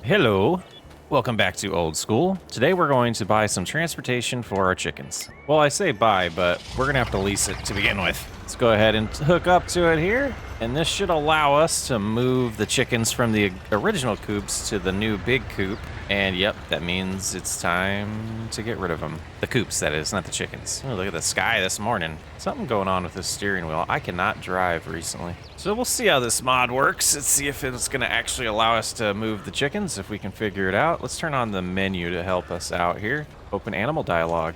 Hello. Welcome back to Old School. Today we're going to buy some transportation for our chickens. Well, I say buy, but we're gonna have to lease it to begin with. Let's go ahead and hook up to it here. And this should allow us to move the chickens from the original coops to the new big coop. And yep, that means it's time to get rid of them. The coops, that is, not the chickens. Oh, look at the sky this morning. Something going on with this steering wheel. I cannot drive recently. So we'll see how this mod works. Let's see if it's gonna actually allow us to move the chickens, if we can figure it out. Let's turn on the menu to help us out here. Open animal dialogue.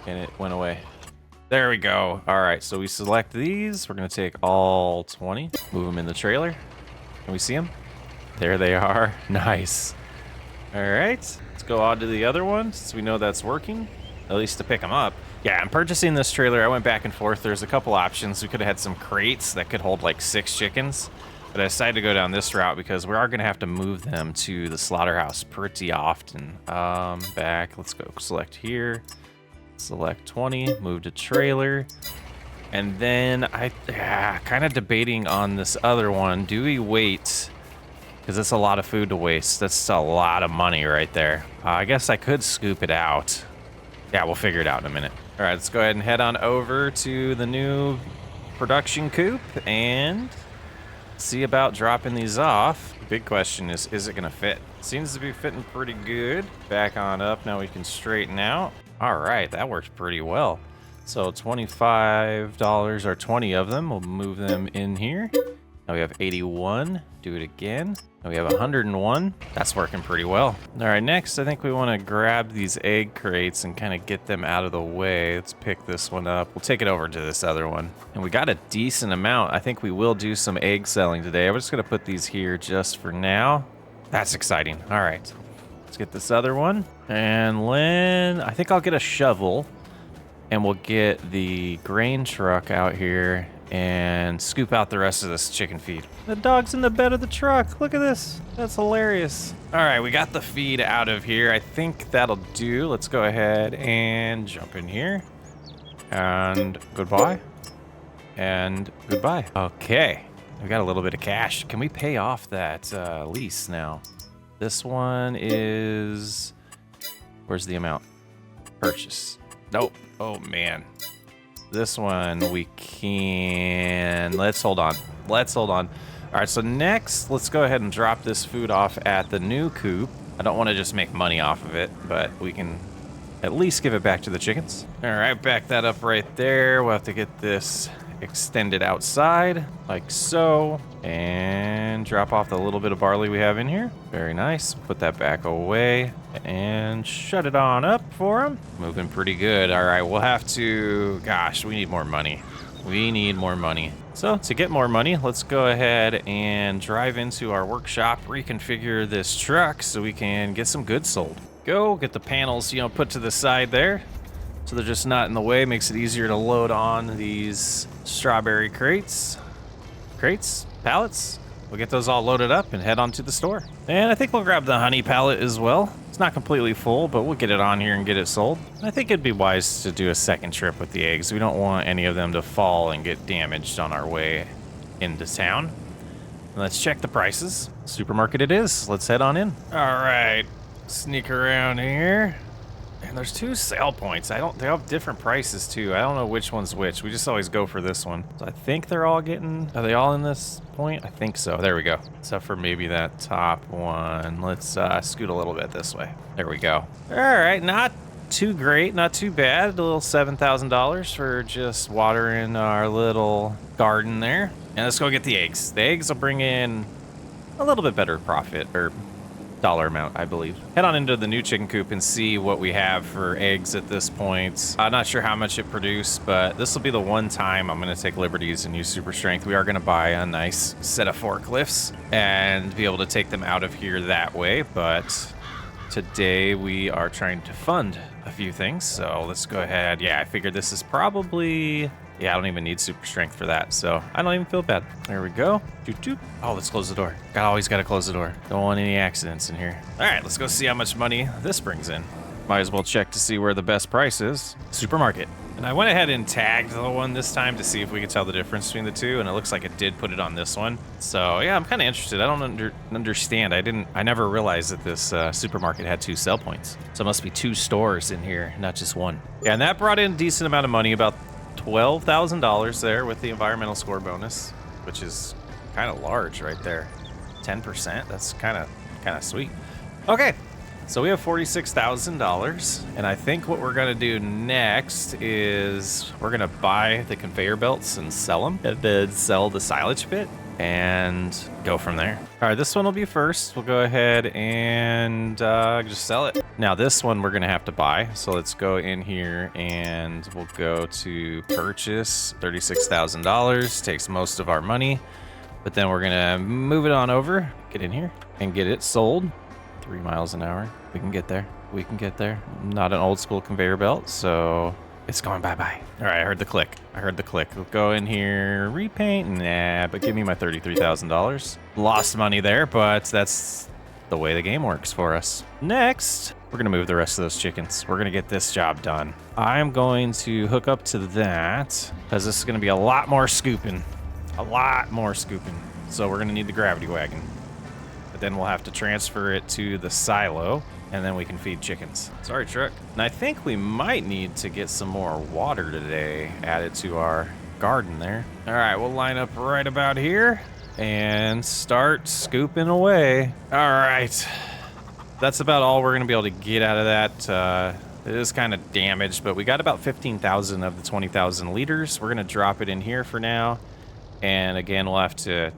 And it went away. There we go. All right, so we select these. We're gonna take all 20, move them in the trailer. Can we see them? There they are. Nice. All right, let's go on to the other one since we know that's working, at least to pick them up. Yeah, I'm purchasing this trailer. I went back and forth. There's a couple options. We could have had some crates that could hold like 6 chickens, but I decided to go down this route because we are gonna have to move them to the slaughterhouse pretty often. Back, let's go select here. Select 20, move to trailer. And then kind of debating on this other one. Do we wait? Because it's a lot of food to waste. That's a lot of money right there. I guess I could scoop it out. Yeah, we'll figure it out in a minute. All right, let's go ahead and head on over to the new production coop and see about dropping these off. The big question is it gonna fit? Seems to be fitting pretty good. Back on up, now we can straighten out. All right, that worked pretty well. So $25 or 20 of them. We'll move them in here. Now we have 81. Do it again. Now we have 101. That's working pretty well. All right, next I think we want to grab these egg crates and kind of get them out of the way. Let's pick this one up. We'll take it over to this other one. And we got a decent amount. I think we will do some egg selling today. I'm just gonna put these here just for now. That's exciting. All right. Let's get this other one. And Lynn, I think I'll get a shovel and we'll get the grain truck out here and scoop out the rest of this chicken feed. The dog's in the bed of the truck. Look at this. That's hilarious. All right, we got the feed out of here. I think that'll do. Let's go ahead and jump in here. And goodbye. And goodbye. Okay, we got a little bit of cash. Can we pay off that lease now? This one is, where's the amount? Purchase. Nope. Oh man. This one we can, let's hold on. All right, so next, let's go ahead and drop this food off at the new coop. I don't want to just make money off of it, but we can at least give it back to the chickens. All right, back that up right there. We'll have to get this extended outside like so, and drop off the little bit of barley we have in here. Very nice. Put that back away and shut it on up for them. Moving pretty good. All right, we'll have to, gosh, we need more money. So to get more money, let's go ahead and drive into our workshop, reconfigure this truck so we can get some goods sold. Go get the panels, put to the side there, so they're just not in the way. Makes it easier to load on these strawberry crates, pallets. We'll get those all loaded up and head on to the store. And I think we'll grab the honey pallet as well. It's not completely full, but we'll get it on here and get it sold. I think it'd be wise to do a second trip with the eggs. We don't want any of them to fall and get damaged on our way into town. Let's check the prices. Supermarket it is. Let's head on in. All right, sneak around here. And there's 2 sale points. They have different prices too. I don't know which one's which. We just always go for this one. So I think they're all are they all in this point? I think so. There we go. Except for maybe that top one. Let's scoot a little bit this way. There we go. All right, not too great, not too bad. A little $7,000 for just watering our little garden there. And let's go get the eggs. The eggs will bring in a little bit better profit, or dollar amount, I believe. Head on into the new chicken coop and see what we have for eggs at this point. I'm not sure how much it produced, but this will be the one time I'm going to take liberties and use super strength. We are going to buy a nice set of forklifts and be able to take them out of here that way, but today we are trying to fund a few things, so let's go ahead. Yeah, I figured this is probably, yeah, I don't even need super strength for that, so I don't even feel bad. There we go. Doot, doot. Oh, let's close the door. Always got to close the door. Don't want any accidents in here. All right, let's go see how much money this brings in. Might as well check to see where the best price is. Supermarket. And I went ahead and tagged the one this time to see if we could tell the difference between the two, and it looks like it did put it on this one. So yeah, I'm kind of interested. I don't understand. I never realized that this supermarket had 2 sell points. So it must be 2 stores in here, not just one. Yeah, and that brought in a decent amount of money, about $12,000 there with the environmental score bonus, which is kind of large right there. 10%. That's kind of sweet. Okay. So we have $46,000, and I think what we're gonna do next is we're gonna buy the conveyor belts and sell them, and then sell the silage pit and go from there. All right, this one will be first. We'll go ahead and just sell it. Now this one we're gonna have to buy, so let's go in here and we'll go to purchase. $36,000 takes most of our money, but then we're gonna move it on over, get in here, and get it sold. 3 miles an hour. We can get there. We can get there. Not an old school conveyor belt, so it's going bye-bye. All right, I heard the click. I heard the click. We'll go in here, repaint. Nah, but give me my $33,000. Lost money there, but that's the way the game works for us. Next, we're gonna move the rest of those chickens. We're gonna get this job done. I'm going to hook up to that because this is gonna be a lot more scooping. A lot more scooping. So we're gonna need the gravity wagon. Then we'll have to transfer it to the silo, and then we can feed chickens. Sorry, truck. And I think we might need to get some more water today added to our garden there. All right, we'll line up right about here and start scooping away. All right. That's about all we're gonna be able to get out of that. It is kind of damaged, but we got about 15,000 of the 20,000 liters. We're gonna drop it in here for now. And again, we'll have to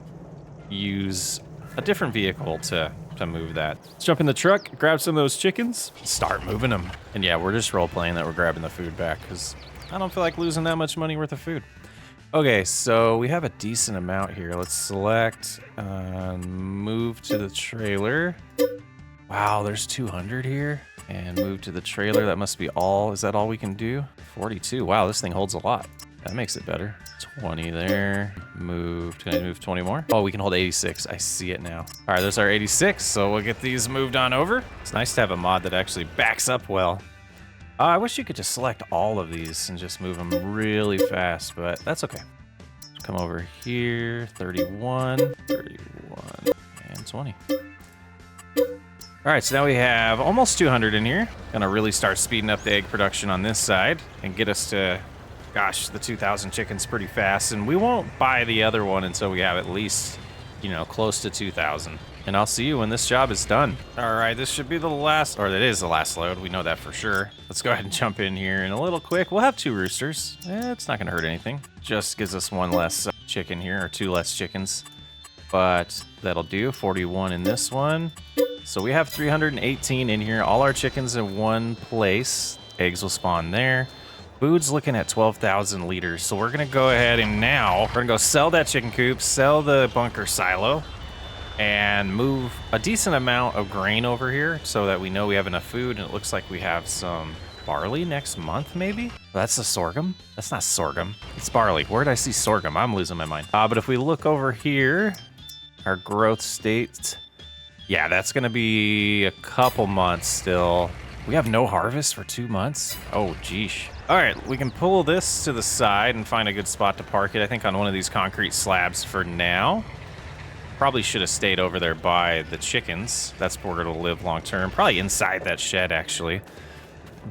use a different vehicle to move that. Let's jump in the truck, grab some of those chickens, start moving them. And yeah, we're just role playing that we're grabbing the food back because I don't feel like losing that much money worth of food. Okay, so we have a decent amount here. Let's select, move to the trailer. Wow, there's 200 here. And move to the trailer. That must be all. Is that all we can do? 42. Wow, this thing holds a lot. That makes it better. 20 there. Move. Can I move 20 more? Oh, we can hold 86. I see it now. All right, there's our 86. So we'll get these moved on over. It's nice to have a mod that actually backs up well. I wish you could just select all of these and just move them really fast, but that's okay. Come over here. 31, 31, and 20. All right, so now we have almost 200 in here. Gonna really start speeding up the egg production on this side and get us to, gosh, the 2,000 chickens pretty fast. And we won't buy the other one until we have at least, you know, close to 2,000. And I'll see you when this job is done. All right, this should be the last, or that is the last load. We know that for sure. Let's go ahead and jump in here and a little quick. We'll have 2 roosters. It's not gonna hurt anything. Just gives us 1 less chicken here, or 2 less chickens. But that'll do, 41 in this one. So we have 318 in here, all our chickens in one place. Eggs will spawn there. Food's looking at 12,000 liters. So we're gonna go ahead and now, we're gonna go sell that chicken coop, sell the bunker silo, and move a decent amount of grain over here so that we know we have enough food. And it looks like we have some barley next month, maybe? That's a sorghum? That's not sorghum, it's barley. Where did I see sorghum? I'm losing my mind. But if we look over here, our growth state, yeah, that's gonna be a couple months still. We have no harvest for 2 months? Oh, geesh. All right, we can pull this to the side and find a good spot to park it. I think on one of these concrete slabs for now. Probably should have stayed over there by the chickens. That's where it'll live long term. Probably inside that shed, actually.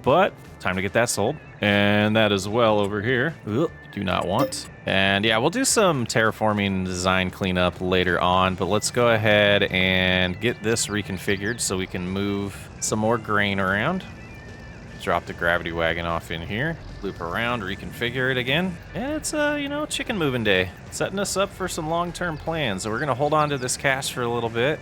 But time to get that sold. And that as well over here. Ugh, do not want. And yeah, we'll do some terraforming design cleanup later on, but let's go ahead and get this reconfigured so we can move some more grain around. Drop the gravity wagon off in here, loop around, reconfigure it again. And it's you know, chicken moving day. Setting us up for some long-term plans. So we're gonna hold on to this cash for a little bit.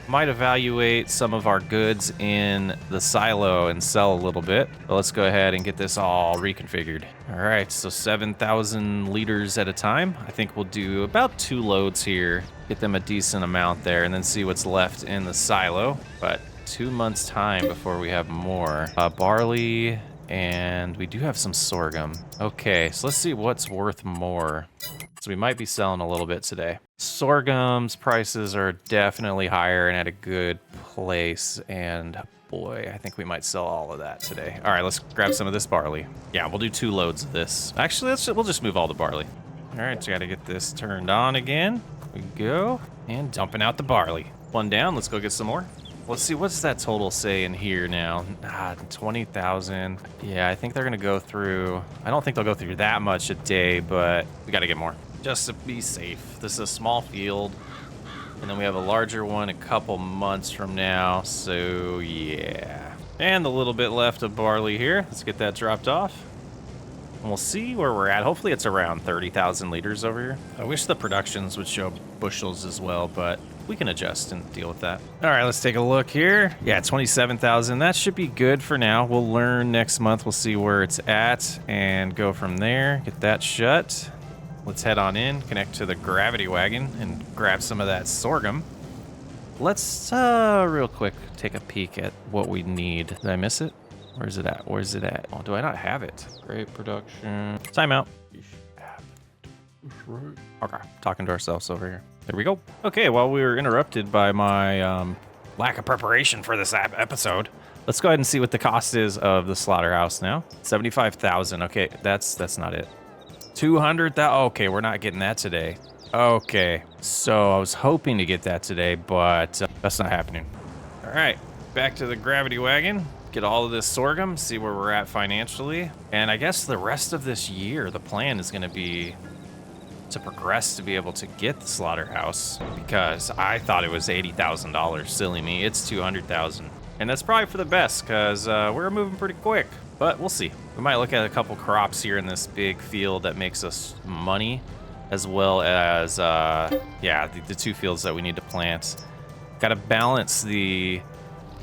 Might evaluate some of our goods in the silo and sell a little bit. But let's go ahead and get this all reconfigured. All right, so 7,000 liters at a time. I think we'll do about 2 loads here, get them a decent amount there, and then see what's left in the silo. But 2 months time before we have more. Barley, and we do have some sorghum. Okay, so let's see what's worth more. What's So we might be selling a little bit today. Sorghum's prices are definitely higher and at a good place. And boy, I think we might sell all of that today. All right, let's grab some of this barley. Yeah, we'll do 2 loads of this. Actually, we'll just move all the barley. All right, so got to get this turned on again. Here we go. And dumping out the barley. 1 down, let's go get some more. Let's see, what's that total say in here now? 20,000. Yeah, I think they're gonna go through, I don't think they'll go through that much a day, but we gotta get more. Just to be safe. This is a small field, and then we have a larger one a couple months from now, so yeah. And a little bit left of barley here. Let's get that dropped off. And we'll see where we're at. Hopefully it's around 30,000 liters over here. I wish the productions would show bushels as well, but we can adjust and deal with that. All right, let's take a look here. Yeah, 27,000. That should be good for now. We'll learn next month. We'll see where it's at and go from there. Get that shut. Let's head on in, connect to the gravity wagon and grab some of that sorghum. Let's real quick take a peek at what we need. Did I miss it? Where's it at? Where's it at? Oh, do I not have it? Great production. Timeout. Okay, talking to ourselves over here. There we go. Okay, while we were interrupted by my lack of preparation for this episode, let's go ahead and see what the cost is of the slaughterhouse now. 75,000. Okay, that's not it. 200,000. Okay, we're not getting that today. Okay, so I was hoping to get that today, but that's not happening. All right, back to the gravity wagon. Get all of this sorghum, see where we're at financially. And I guess the rest of this year, the plan is going to be to progress to be able to get the slaughterhouse, because I thought it was $80,000. Silly me, it's 200,000. And that's probably for the best, because we're moving pretty quick. But we'll see. We might look at a couple crops here in this big field that makes us money, as well as, yeah, the 2 fields that we need to plant. Got to balance the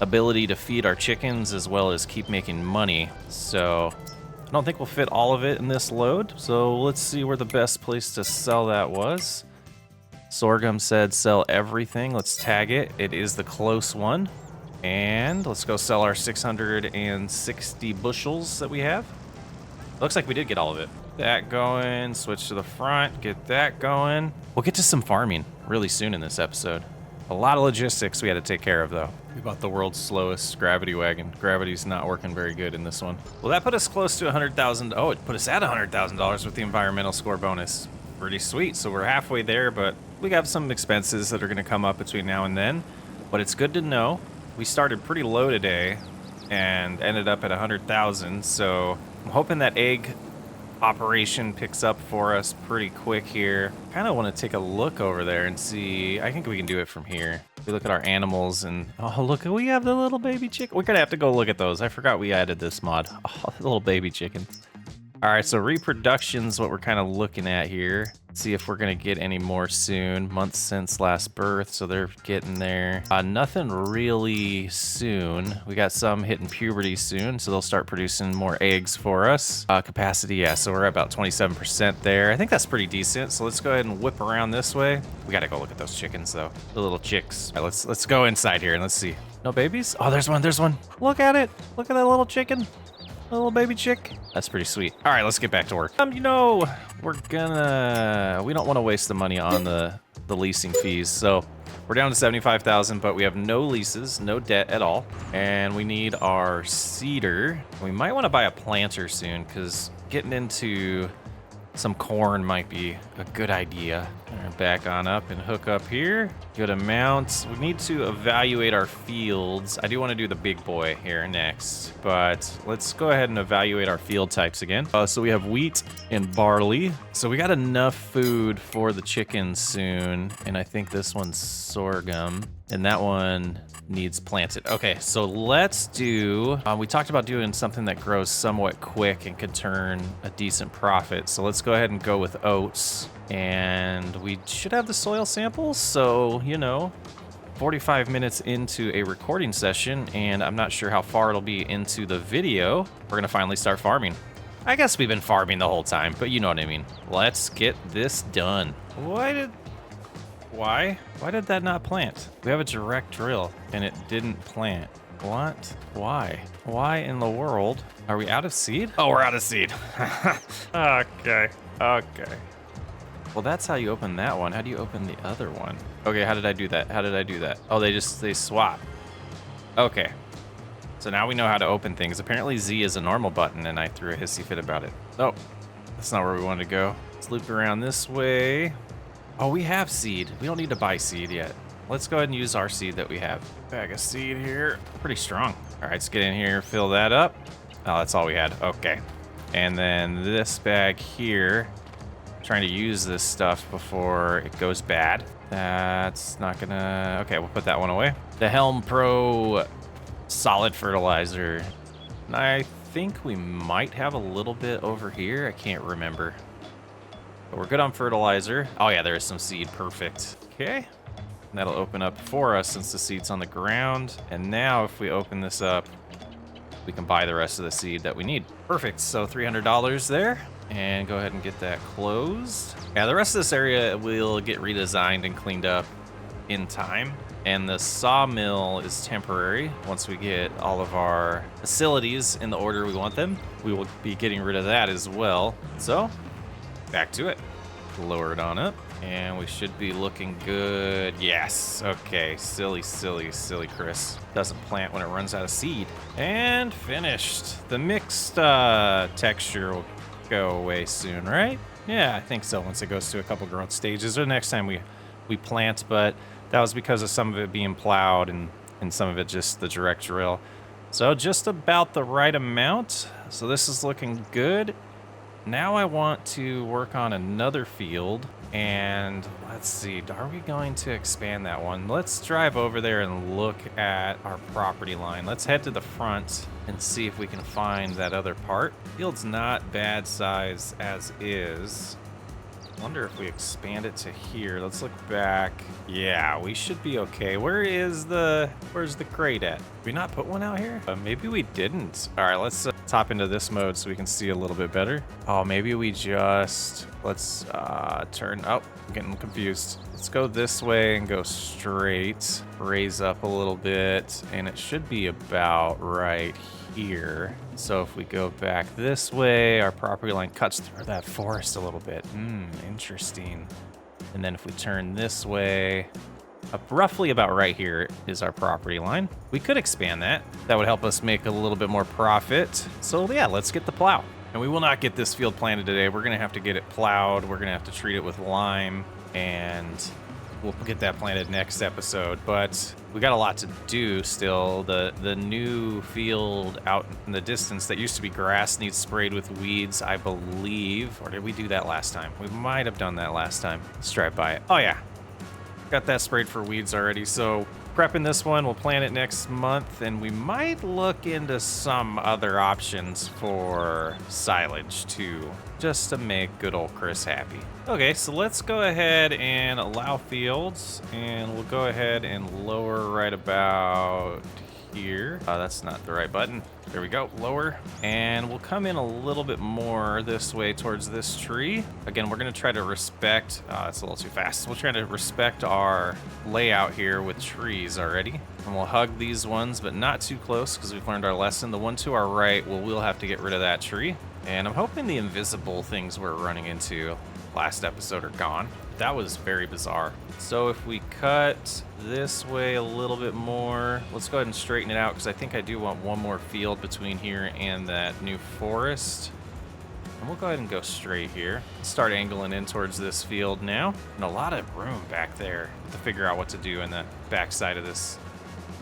ability to feed our chickens as well as keep making money. So I don't think we'll fit all of it in this load. So let's see where the best place to sell that was. Sorghum said sell everything. Let's tag it. It is the close one. And let's go sell our 660 bushels that we have. Looks like we did get all of it. That going, switch to the front, get that going. We'll get to some farming really soon in this episode. A lot of logistics we had to take care of, though. We bought the world's slowest gravity wagon. Gravity's not working very good in this one. Well, that put us close to 100,000. Oh, it put us at $100,000 with the environmental score bonus. Pretty sweet. So we're halfway there, but we have some expenses that are going to come up between now and then. But it's good to know. We started pretty low today and ended up at 100,000. So I'm hoping that egg operation picks up for us pretty quick here. Kind of want to take a look over there and see. I think we can do it from here. We look at our animals and, oh, look, we have the little baby chicken. We're going to have to go look at those. I forgot we added this mod. Oh, little baby chicken. All right, so reproduction's what we're kind of looking at here. See if we're going to get any more soon. Months since last birth, so they're getting there. Nothing really soon. We got some hitting puberty soon, so they'll start producing more eggs for us. Capacity, yeah, so we're at about 27% there. I think that's pretty decent, so let's go ahead and whip around this way. We got to go look at those chickens, though. The little chicks. All right, let's go inside here and let's see. No babies? Oh, there's one. Look at it. Look at that little chicken. A little baby chick. That's pretty sweet. All right, let's get back to work. You know, we don't want to waste the money on the leasing fees. So we're down to 75,000, but we have no leases, no debt at all. And we need our seeder. We might want to buy a planter soon, because getting into some corn might be a good idea. All right, back on up and hook up here. Good amount. We need to evaluate our fields. I do want to do the big boy here next, but let's go ahead and evaluate our field types again. So we have wheat and barley. So we got enough food for the chickens soon. And I think this one's sorghum, and that one needs planted. Okay, so let's do, we talked about doing something that grows somewhat quick and could turn a decent profit. So let's go ahead and go with oats. And we should have the soil samples. So, you know, 45 minutes into a recording session, and I'm not sure how far it'll be into the video. We're gonna finally start farming. I guess we've been farming the whole time, but you know what I mean. Let's get this done. Why did that not plant? We have a direct drill and it didn't plant. What? Why in the world? Are we out of seed? Oh, we're out of seed. Okay. Well, that's how you open that one. How do you open the other one? Okay, how did I do that? How did I do that? Oh, they swap. Okay. So now we know how to open things. Apparently Z is a normal button, and I threw a hissy fit about it. Oh, that's not where we wanted to go. Let's loop around this way. Oh, we have seed. We don't need to buy seed yet. Let's go ahead and use our seed that we have. Bag of seed here. Pretty strong. All right, let's get in here, fill that up. Oh, that's all we had. Okay. And then this bag here. Trying to use this stuff before it goes bad. That's not gonna... Okay, we'll put that one away. The Helm Pro solid fertilizer. I think we might have a little bit over here. I can't remember. But we're good on fertilizer. Oh yeah, there is some seed. Perfect. Okay. And that'll open up for us since the seed's on the ground. And now if we open this up, we can buy the rest of the seed that we need. Perfect. So $300 there. And go ahead and get that closed. Yeah, the rest of this area will get redesigned and cleaned up in time. And the sawmill is temporary. Once we get all of our facilities in the order we want them, we will be getting rid of that as well. So, back to it. Lower it on up. And we should be looking good. Yes. Okay. Silly Chris. Doesn't plant when it runs out of seed. And finished. The mixed texture will go away soon, right? Yeah, I think so. Once it goes to a couple growth stages, or next time we plant, but that was because of some of it being plowed and some of it just the direct drill. So just about the right amount. So this is looking good. Now I want to work on another field, and let's see, are we going to expand that one? Let's drive over there and look at our property line. Let's head to the front and see if we can find that other part. Field's not bad size as is. Wonder if we expand it to here. Let's look back. Yeah, we should be okay. Where's the crate at? Did we not put one out here? Maybe we didn't. All right, let's hop into this mode so we can see a little bit better. Oh, maybe we just, let's turn, oh, I'm getting confused. Let's go this way and go straight, raise up a little bit, and it should be about right here. So if we go back this way, our property line cuts through that forest a little bit. Interesting. And then if we turn this way, up roughly about right here is our property line. We could expand that. That would help us make a little bit more profit. So yeah, let's get the plow. And we will not get this field planted today. We're gonna have to get it plowed. We're gonna have to treat it with lime, and we'll get that planted next episode. But we got a lot to do still. The new field out in the distance that used to be grass needs sprayed with weeds, I believe. Or did we do that last time? We might have done that last time. Let's drive by it. Oh yeah, got that sprayed for weeds already. So prepping this one, we'll plant it next month, and we might look into some other options for silage too, just to make good old Chris happy. Okay, so let's go ahead and allow fields, and we'll go ahead and lower right about here. That's not the right button. There we go, lower. And we'll come in a little bit more this way towards this tree. Again, we're gonna try to respect, that's a little too fast. We'll try to respect our layout here with trees already. And we'll hug these ones, but not too close because we've learned our lesson. The one to our right, we'll have to get rid of that tree. And I'm hoping the invisible things we're running into last episode are gone. That was very bizarre. So if we cut this way a little bit more, let's go ahead and straighten it out because I think I do want one more field between here and that new forest. And we'll go ahead and go straight here. Start angling in towards this field now. And a lot of room back there to figure out what to do in the back side of this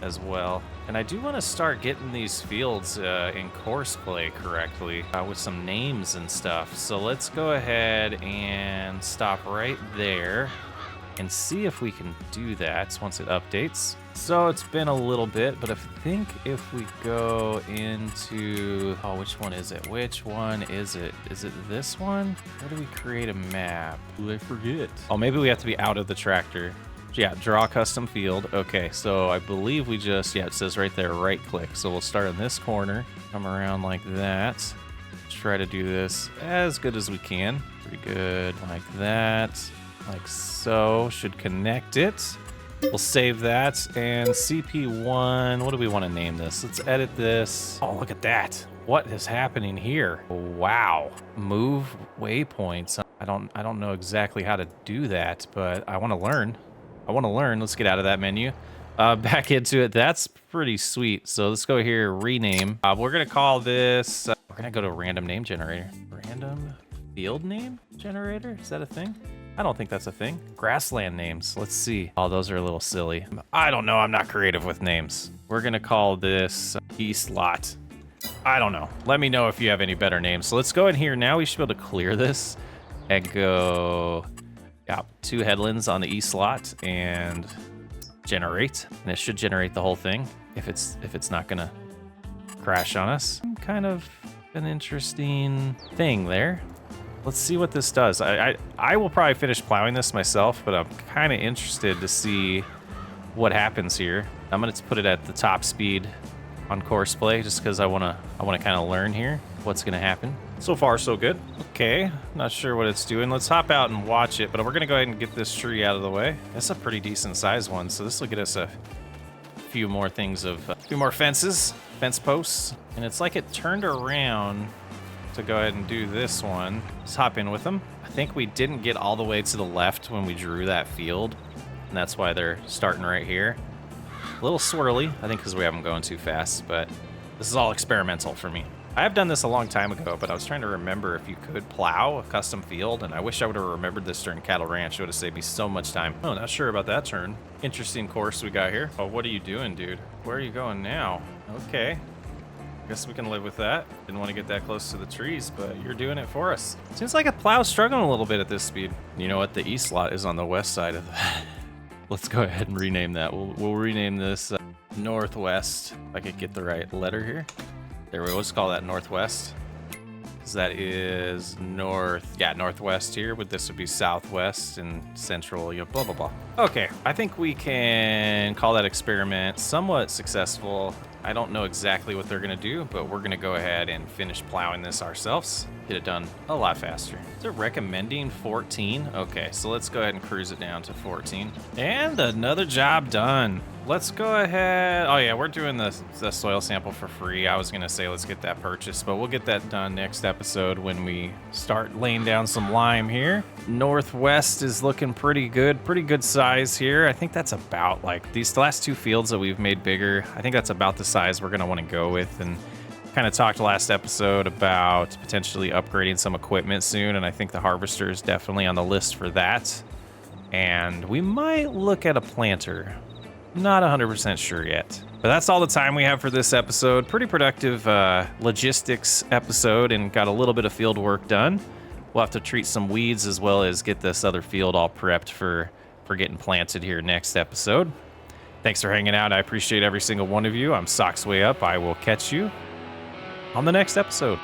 as well. And I do want to start getting these fields in course play correctly with some names and stuff. So let's go ahead and stop right there and see if we can do that once it updates. So it's been a little bit, but I think if we go into, oh, which one is it? Which one is it? Is it this one? Where do we create a map? I forget. Oh, maybe we have to be out of the tractor. Yeah, draw custom field. Okay, so I believe we just, yeah, it says right there, right click. So we'll start in this corner, come around like that. Try to do this as good as we can. Pretty good, like that, like so. Should connect it. We'll save that, and CP1, what do we want to name this? Let's edit this. Oh, look at that. What is happening here? Wow. Move waypoints. I don't know exactly how to do that, but I want to learn. I want to learn. Let's get out of that menu. Back into it. That's pretty sweet. So let's go here, rename. We're gonna call this, we're gonna go to random name generator. Random field name generator? Is that a thing? I don't think that's a thing. Grassland names. Let's see. Oh, those are a little silly. I don't know. I'm not creative with names. We're gonna call this East Lot. I don't know. Let me know if you have any better names. So let's go in here. Now we should be able to clear this and go, yeah, 2 headlands on the East Lot and generate. And it should generate the whole thing if it's not gonna crash on us. Kind of an interesting thing there. Let's see what this does. I will probably finish plowing this myself, but I'm kind of interested to see what happens here. I'm gonna put it at the top speed on course play just because I wanna kind of learn here what's gonna happen. So far, so good. Okay, not sure what it's doing. Let's hop out and watch it, but we're gonna go ahead and get this tree out of the way. That's a pretty decent sized one, so this will get us a few more things of, a few more fence posts. And it's like it turned around to go ahead and do this one. Let's hop in with them. I think we didn't get all the way to the left when we drew that field, and that's why they're starting right here. A little swirly, I think because we have them going too fast, but this is all experimental for me. I have done this a long time ago, but I was trying to remember if you could plow a custom field, and I wish I would have remembered this during Cattle Ranch. It would have saved me so much time. Oh, not sure about that turn. Interesting course we got here. Oh, what are you doing, dude? Where are you going now? Okay. Guess we can live with that. Didn't want to get that close to the trees, but you're doing it for us. Seems like a plow's struggling a little bit at this speed. You know what? The East Lot is on the west side of that. Let's go ahead and rename that. We'll rename this Northwest. If I could get the right letter here. There we go. Let's call that Northwest. Because that is north. Yeah, Northwest here. But this would be Southwest and Central. You know, blah, blah, blah. Okay. I think we can call that experiment somewhat successful. I don't know exactly what they're going to do, but we're going to go ahead and finish plowing this ourselves. Get it done a lot faster. Is it recommending 14? Okay, so let's go ahead and cruise it down to 14. And another job done. Let's go ahead. Oh yeah, we're doing the soil sample for free. I was going to say let's get that purchased, but we'll get that done next episode when we start laying down some lime here. Northwest is looking pretty good size here. I think that's about like these last 2 fields that we've made bigger. I think that's about the size we're going to want to go with, and kind of talked last episode about potentially upgrading some equipment soon, and I think the harvester is definitely on the list for that. And we might look at a planter. Not 100% sure yet. But that's all the time we have for this episode. Pretty productive logistics episode, and got a little bit of field work done. We'll have to treat some weeds as well as get this other field all prepped for getting planted here next episode. Thanks for hanging out. I appreciate every single one of you. I'm Socks Way Up. I will catch you on the next episode.